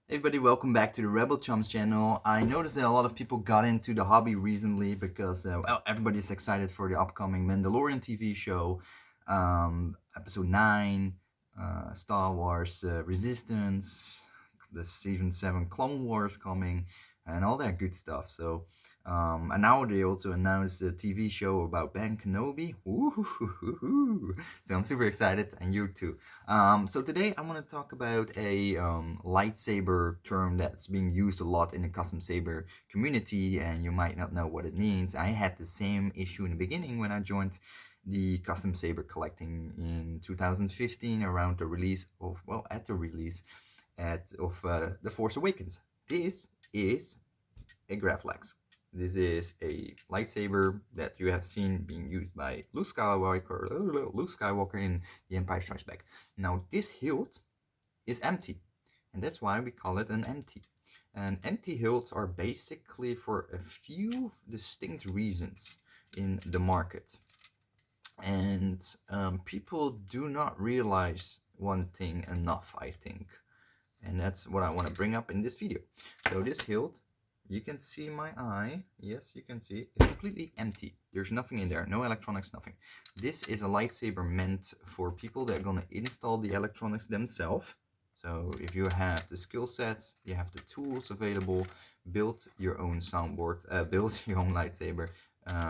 Hey everybody, welcome back to the Rebel Chums channel. I noticed that a lot of people got into the hobby recently because everybody's excited for the upcoming Mandalorian TV show, episode 9, Star Wars Resistance, the season 7 Clone Wars coming, and all that good stuff. And now they also announced a TV show about Ben Kenobi. Woo-hoo-hoo-hoo-hoo. So I'm super excited, and you too. So today I want to talk about a lightsaber term that's being used a lot in the custom saber community, and you might not know what it means. I had the same issue in the beginning when I joined the custom saber collecting in 2015 around the release of, at the release of The Force Awakens. This is a Graflex. This is a lightsaber that you have seen being used by Luke Skywalker in The Empire Strikes Back. Now, this hilt is empty, and that's why we call it an empty. And empty hilts are basically for a few distinct reasons in the market. And people do not realize one thing enough, I think. And that's what I want to bring up in this video. So this hilt, you can see my eye. Yes, you can see. It's completely empty. There's nothing in there. No electronics, nothing. This is a lightsaber meant for people that are going to install the electronics themselves. So if you have the skill sets, you have the tools available, build your own soundboard, build your own lightsaber,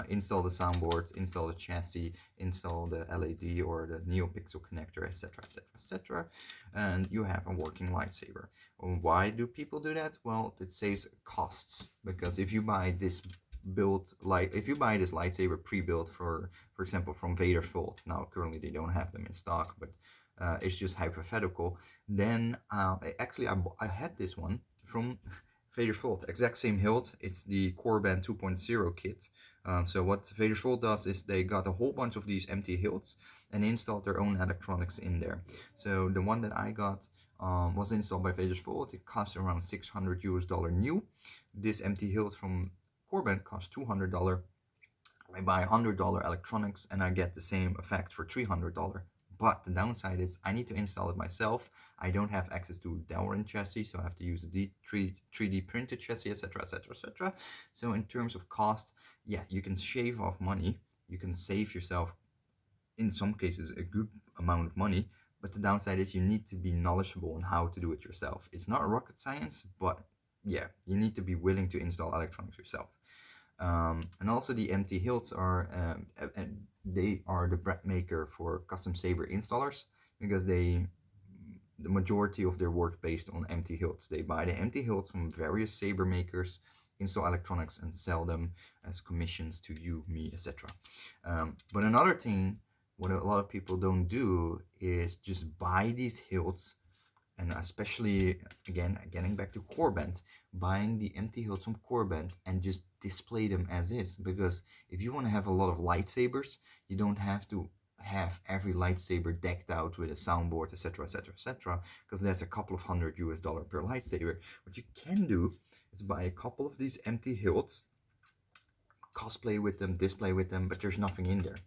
install the soundboard, install the chassis, install the LED or the NeoPixel connector, etc, etc, etc, and you have a working lightsaber. Why do people do that? Well, it saves costs, because if you buy this lightsaber pre-built, for example, from Vader's Vault, now currently they don't have them in stock, but it's just hypothetical, then actually I had this one from Vader's Vault, exact same hilt. It's the Core Band 2.0 kit. So what Vader's Vault does is they got a whole bunch of these empty hilts and installed their own electronics in there. So the one that I got was installed by Vader's Vault. It cost around $600 new. This empty hilt from Core Band costs $200. I buy $100 electronics and I get the same effect for $300. But the downside is I need to install it myself. I don't have access to Delrin chassis, so I have to use a 3D printed chassis, etc, etc, etc. So in terms of cost, yeah, you can shave off money. You can save yourself, in some cases, a good amount of money. But the downside is you need to be knowledgeable on how to do it yourself. It's not rocket science, but yeah, you need to be willing to install electronics yourself. And also the empty hilts are they are the bread maker for custom saber installers, because the majority of their work based on empty hilts. They buy the empty hilts from various saber makers, install electronics, and sell them as commissions to you, me, etc. But another thing, what a lot of people don't do is just buy these hilts, and especially, again, getting back to Core Band, buying the empty hilts from Core Band and just display them as is. Because if you want to have a lot of lightsabers, you don't have to have every lightsaber decked out with a soundboard, etc, etc, etc, because that's a couple of $100 per lightsaber. What you can do is buy a couple of these empty hilts, cosplay with them, display with them, but there's nothing in there.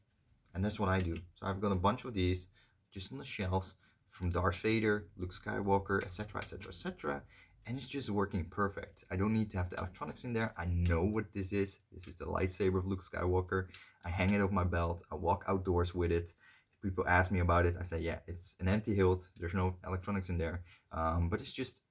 And that's what I do. So I've got a bunch of these just on the shelves, from Darth Vader, Luke Skywalker, etc, etc, etc, and it's just working perfect. I don't need to have the electronics in there. I know what this is. This is the lightsaber of Luke Skywalker. I hang it off my belt. I walk outdoors with it. If people ask me about it, I say, yeah, it's an empty hilt. There's no electronics in there, but it's just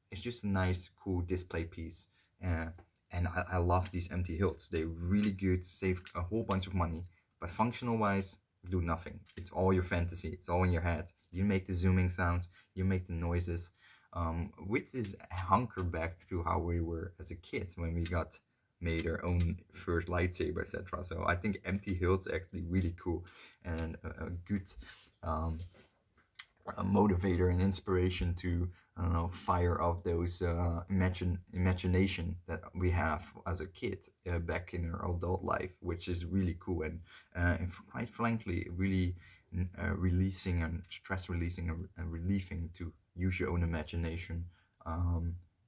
a nice, cool display piece. And I love these empty hilts. They're really good, save a whole bunch of money, but functional wise, do nothing. It's all your fantasy. It's all in your head. You make the zooming sounds. You make the noises. Which is hunker back to how we were as a kid when we got made our own first lightsaber, etc. So I think empty hilts actually really cool, and a good a motivator and inspiration to, I don't know, fire up those imagination that we have as a kid back in our adult life, which is really cool, and quite frankly really releasing and stress releasing and relieving to use your own imagination,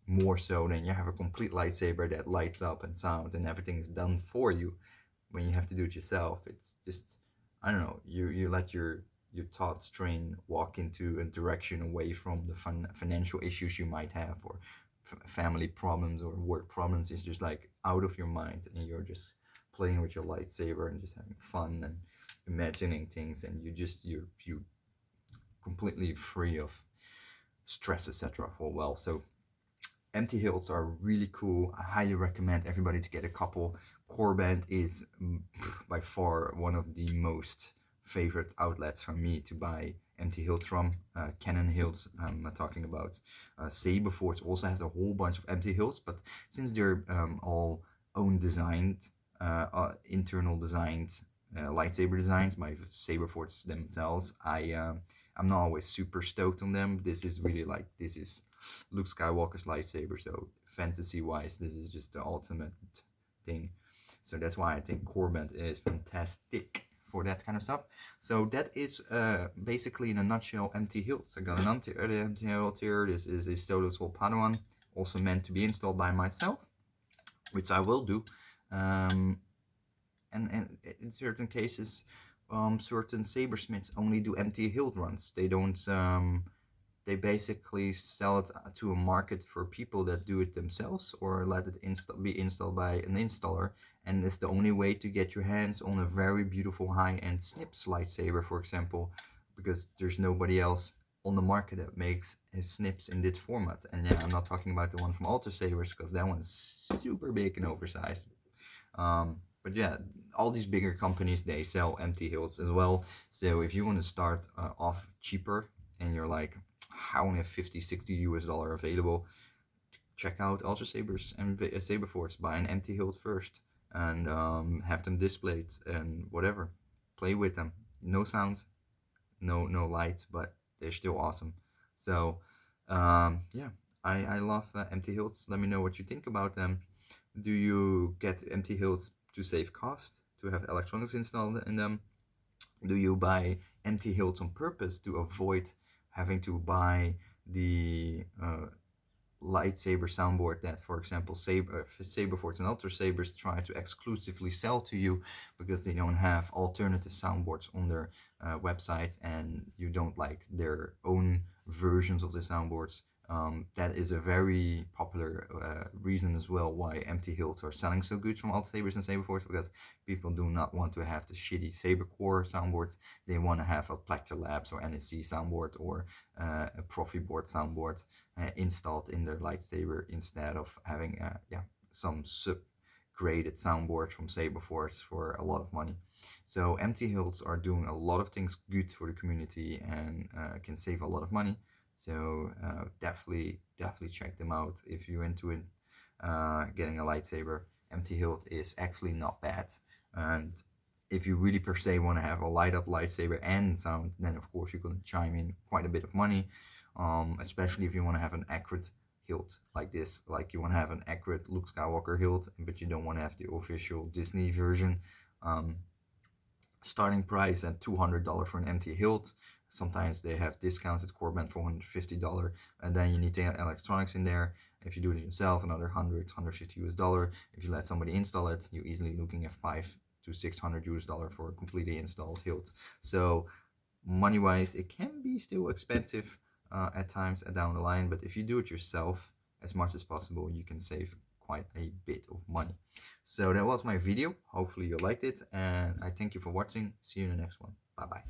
more so than you have a complete lightsaber that lights up and sound and everything is done for you. When you have to do it yourself, it's just, I don't know, you let your thoughts train walk into a direction away from the financial issues you might have, or family problems or work problems, it's just like out of your mind, and you're just playing with your lightsaber and just having fun and imagining things, and you completely free of stress, etc. for a while. So empty hilts are really cool. I highly recommend everybody to get a couple. Corband is by far one of the most favorite outlets for me to buy empty hilts from. Canon hilts, I'm talking about. Saber Forge also has a whole bunch of empty hilts, but since they're all own designed, internal designed lightsaber designs by Saber Forge themselves, I'm not always super stoked on them. This is really like, this is Luke Skywalker's lightsaber, so fantasy wise this is just the ultimate thing. So that's why I think Corband is fantastic for that kind of stuff. So that is basically in a nutshell empty hilts. I got an empty hilt here. This is a Solo Soul Padawan, also meant to be installed by myself, which I will do. And in certain cases, certain sabersmiths only do empty hilt runs. They don't they basically sell it to a market for people that do it themselves, or let it be installed by an installer, and it's the only way to get your hands on a very beautiful high-end Snips lightsaber, for example, because there's nobody else on the market that makes his Snips in this format. And yeah, I'm not talking about the one from Alter Sabers, because that one's super big and oversized. But yeah, all these bigger companies, they sell empty hilts as well. So if you want to start off cheaper and you're like, I only have 50-60 US dollar available, check out Ultra Sabers and Saber Force. Buy an empty hilt first and have them displayed and whatever. Play with them. No sounds, no lights, but they're still awesome. So yeah, I love empty hilts. Let me know what you think about them. Do you get empty hilts to save cost, to have electronics installed in them? Do you buy empty hilts on purpose to avoid having to buy the lightsaber soundboard that, for example, Saber Force and Ultra Sabers try to exclusively sell to you, because they don't have alternative soundboards on their website, and you don't like their own versions of the soundboards. That is a very popular reason as well why empty hilts are selling so good from Ultra Sabers and Saber Force, because people do not want to have the shitty Saber Core soundboards. They want to have a Plector Labs or NSC soundboard or a Profi board soundboard installed in their lightsaber, instead of having some sub-graded soundboard from Saber Force for a lot of money. So empty hilts are doing a lot of things good for the community and can save a lot of money. So definitely check them out if you're into it. Getting a lightsaber, empty hilt is actually not bad. And if you really per se want to have a light up lightsaber and sound, then of course you're going to chime in quite a bit of money. Especially if you want to have an accurate hilt like this, like you want to have an accurate Luke Skywalker hilt, but you don't want to have the official Disney version. Starting price at $200 for an empty hilt. Sometimes they have discounts at Corband for $150, and then you need to have electronics in there. If you do it yourself, another $150 US dollar. If you let somebody install it, you're easily looking at $500 to $600 US dollar for a completely installed hilt. So money wise, it can be still expensive at times down the line, but if you do it yourself as much as possible, you can save quite a bit of money. So that was my video. Hopefully you liked it, and I thank you for watching. See you in the next one. Bye bye.